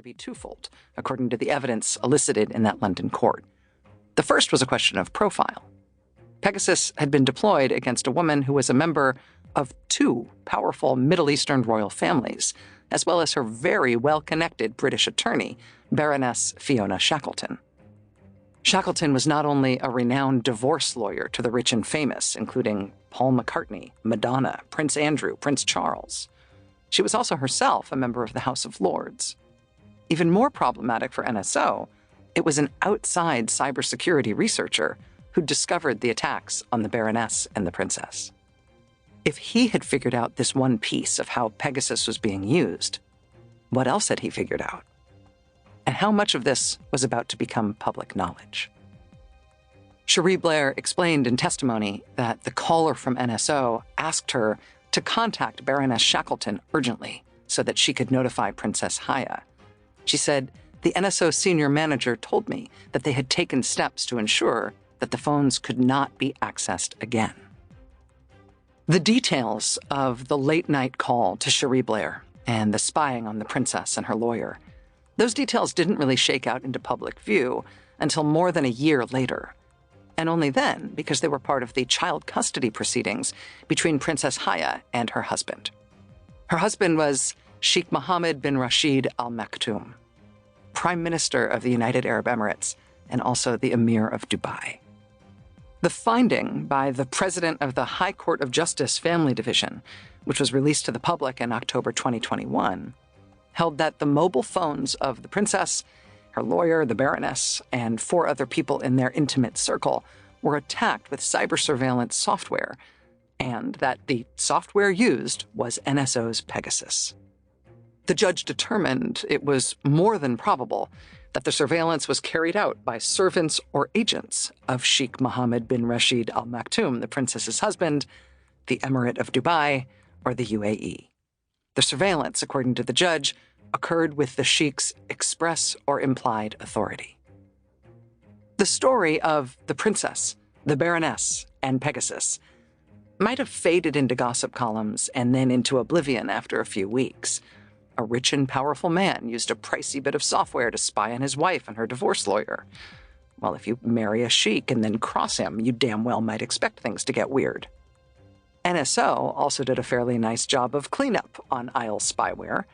to be twofold, according to the evidence elicited in that London court. The first was a question of profile. Pegasus had been deployed against a woman who was a member of two powerful Middle Eastern royal families, as well as her very well-connected British attorney, Baroness Fiona Shackleton. Shackleton was not only a renowned divorce lawyer to the rich and famous, including Paul McCartney, Madonna, Prince Andrew, Prince Charles. She was also herself a member of the House of Lords. Even more problematic for NSO, it was an outside cybersecurity researcher who discovered the attacks on the Baroness and the Princess. If he had figured out this one piece of how Pegasus was being used, what else had he figured out? And how much of this was about to become public knowledge? Cherie Blair explained in testimony that the caller from NSO asked her to contact Baroness Shackleton urgently so that she could notify Princess Haya. She said, "The NSO senior manager told me that they had taken steps to ensure that the phones could not be accessed again." The details of the late-night call to Cherie Blair and the spying on the princess and her lawyer, those details didn't really shake out into public view until more than a year later. And only then because they were part of the child custody proceedings between Princess Haya and her husband. Her husband was Sheikh Mohammed bin Rashid Al Maktoum, Prime Minister of the United Arab Emirates and also the Emir of Dubai. The finding by the president of the High Court of Justice Family Division, which was released to the public in October 2021, held that the mobile phones of the princess, her lawyer, the Baroness, and 4 other people in their intimate circle were attacked with cyber surveillance software, and that the software used was NSO's Pegasus. The judge determined it was more than probable that the surveillance was carried out by servants or agents of Sheikh Mohammed bin Rashid Al Maktoum, the princess's husband, the Emirate of Dubai, or the UAE. The surveillance, according to the judge, occurred with the Sheikh's express or implied authority. The story of the princess, the Baroness, and Pegasus might have faded into gossip columns and then into oblivion after a few weeks. A rich and powerful man used a pricey bit of software to spy on his wife and her divorce lawyer. Well, if you marry a sheik and then cross him, you damn well might expect things to get weird. NSO also did a fairly nice job of cleanup on Isle spyware.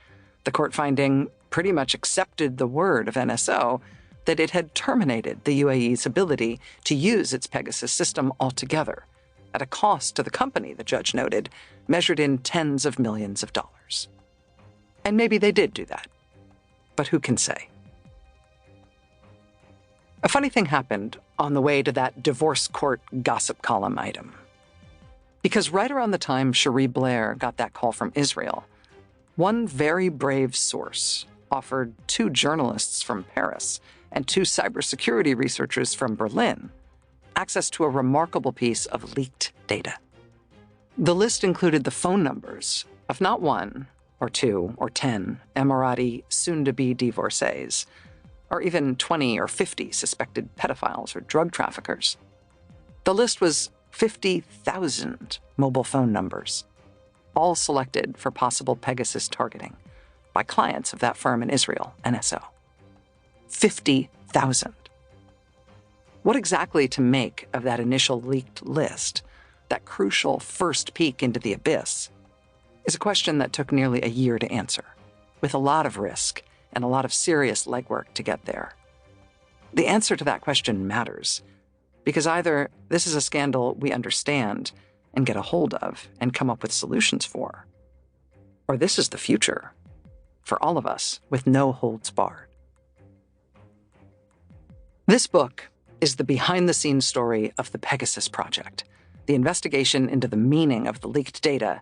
The court finding pretty much accepted the word of NSO that it had terminated the UAE's ability to use its Pegasus system altogether, at a cost to the company, the judge noted, measured in tens of millions of dollars. And maybe they did do that. But who can say? A funny thing happened on the way to that divorce court gossip column item. Because right around the time Cherie Blair got that call from Israel, one very brave source offered 2 journalists from Paris and 2 cybersecurity researchers from Berlin access to a remarkable piece of leaked data. The list included the phone numbers of not 1 or 2 or 10 Emirati soon-to-be divorcees, or even 20 or 50 suspected pedophiles or drug traffickers. The list was 50,000 mobile phone numbers, all selected for possible Pegasus targeting by clients of that firm in Israel, NSO. 50,000. What exactly to make of that initial leaked list, that crucial first peek into the abyss, is a question that took nearly a year to answer, with a lot of risk and a lot of serious legwork to get there. The answer to that question matters, because either this is a scandal we understand and get a hold of and come up with solutions for, or this is the future for all of us with no holds barred. This book is the behind-the-scenes story of the Pegasus Project, the investigation into the meaning of the leaked data,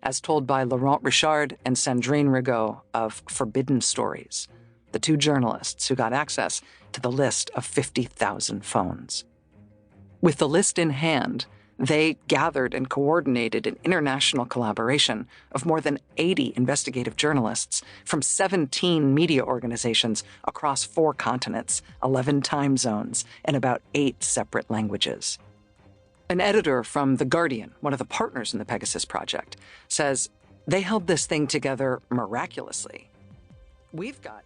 as told by Laurent Richard and Sandrine Rigaud of Forbidden Stories, the 2 journalists who got access to the list of 50,000 phones. With the list in hand, they gathered and coordinated an international collaboration of more than 80 investigative journalists from 17 media organizations across 4 continents, 11 time zones, and about 8 separate languages. An editor from The Guardian, one of the partners in the Pegasus Project, says they held this thing together miraculously. We've got